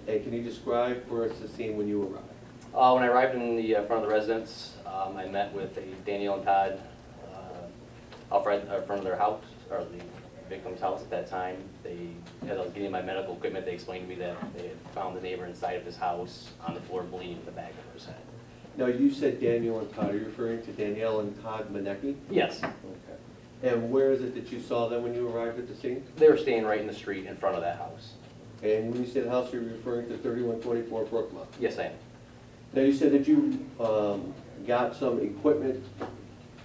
And can you describe for us the scene when you arrived? When I arrived in the front of the residence, I met with Danielle and Todd out front of their house, or the victim's house at that time. As I was getting my medical equipment, they explained to me that they had found the neighbor inside of his house on the floor bleeding in the back of his head. Now, you said Danielle and Todd. Are you referring to Danielle and Todd Maneke? Yes. Okay. And where is it that you saw them when you arrived at the scene? They were staying right in the street in front of that house. And when you say the house, you're referring to 3124 Brookmont? Yes, I am. Now, you said that you got some equipment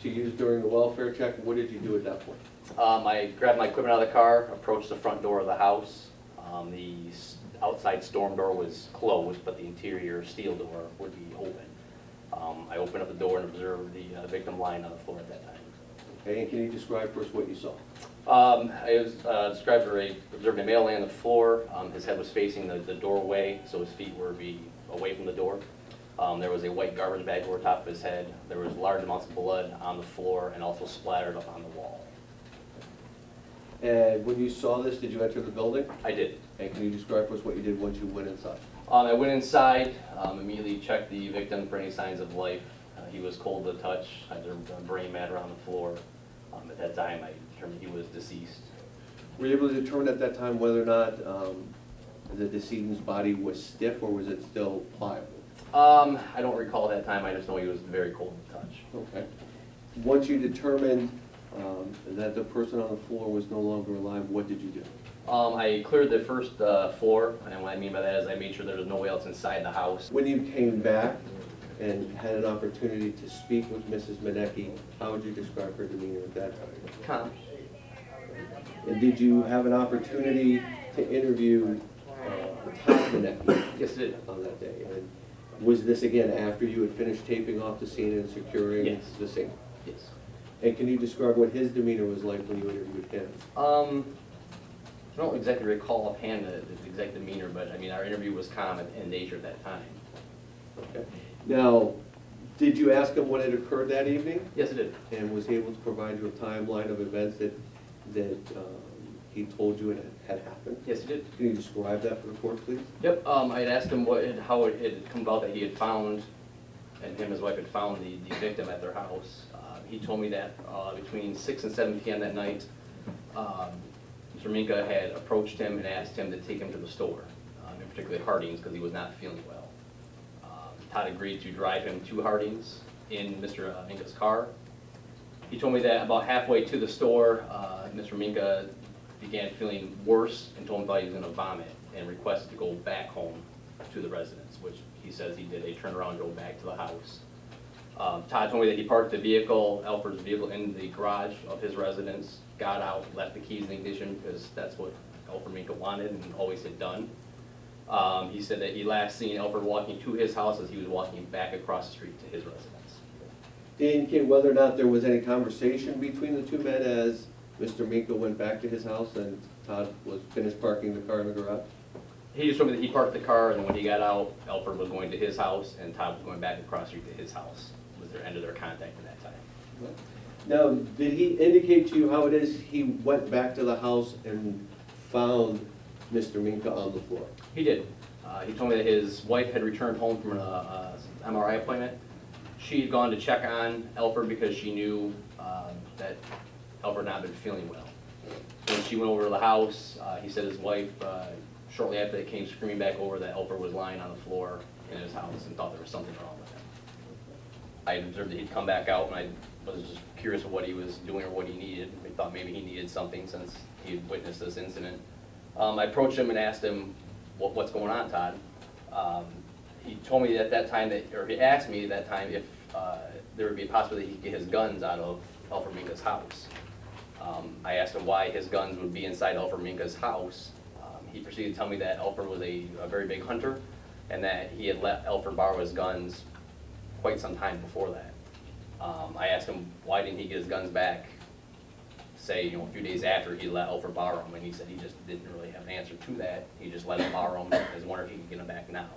to use during the welfare check. What did you do at that point? I grabbed my equipment out of the car, approached the front door of the house. The outside storm door was closed, but the interior steel door would be open. I opened up the door and observed the victim lying on the floor at that time. Okay, and can you describe for us what you saw? I observed a male laying on the floor. His head was facing the doorway, so his feet were away from the door. There was a white garbage bag over top of his head. There was large amounts of blood on the floor and also splattered up on the wall. And when you saw this, did you enter the building? I did. And can you describe for us what you did once you went inside? I went inside, immediately checked the victim for any signs of life. He was cold to touch. I observed brain matter on the floor. At that time, I determined he was deceased. Were you able to determine at that time whether or not the decedent's body was stiff or was it still pliable? I don't recall that time. I just know he was very cold to touch. Okay. Once you determined that the person on the floor was no longer alive, what did you do? I cleared the first floor, and what I mean by that is I made sure there was nobody else inside the house. When you came back and had an opportunity to speak with Mrs. Maneke, how would you describe her demeanor at that time? Calm. And did you have an opportunity to interview Todd Maneke? Yes, it did. On that day? And was this again after you had finished taping off the scene and securing the scene? Yes. And can you describe what his demeanor was like when you interviewed him? I don't exactly recall offhand the exact demeanor, but I mean our interview was calm in nature at that time. Okay. Now, did you ask him what had occurred that evening? Yes, it did. And was he able to provide you a timeline of events that he told you had happened? Yes, it did. Can you describe that for the court, please? Yep. I had asked him how it had come about that he had found, and him and his wife had found the victim at their house. He told me that between 6 and 7 p.m. that night, Mr. Minka had approached him and asked him to take him to the store, in particular Harding's, because he was not feeling well. Todd agreed to drive him to Harding's in Mr. Minka's car. He told me that about halfway to the store, Mr. Minka began feeling worse and told him that he was going to vomit and requested to go back home to the residence, which he says he did. They turned around and drove back to the house. Todd told me that he parked the vehicle, Alfred's vehicle, in the garage of his residence, got out, left the keys in the ignition because that's what Alfred Minka wanted and always had done. He said that he last seen Alfred walking to his house as he was walking back across the street to his residence. Did he indicate whether or not there was any conversation between the two men as Mr. Minka went back to his house and Todd was finished parking the car in the garage? He just told me that he parked the car, and then when he got out, Alfred was going to his house and Todd was going back across the street to his house. Was their end of their contact at that time. Now, did he indicate to you how it is he went back to the house and found Mr. Minka on the floor? He did. He told me that his wife had returned home from an MRI appointment. She had gone to check on Alfred because she knew that Alfred had not been feeling well. So when she went over to the house, he said his wife, shortly after they came screaming back over that Alfred was lying on the floor in his house and thought there was something wrong with him. I observed that he'd come back out, and I was just curious of what he was doing or what he needed. I thought maybe he needed something since he had witnessed this incident. I approached him and asked him, what's going on, Todd? He told me at that time, or he asked me at that time if there would be a possibility he could get his guns out of Alfred Minka's house. I asked him why his guns would be inside Alfred Minka's house. He proceeded to tell me that Alfred was a very big hunter and that he had let Alfred borrow his guns quite some time before that. I asked him why didn't he get his guns back, say, a few days after he let Alfred borrow them, and he said he just didn't really have an answer to that. He just let him borrow them. I was wondering if he could get them back now.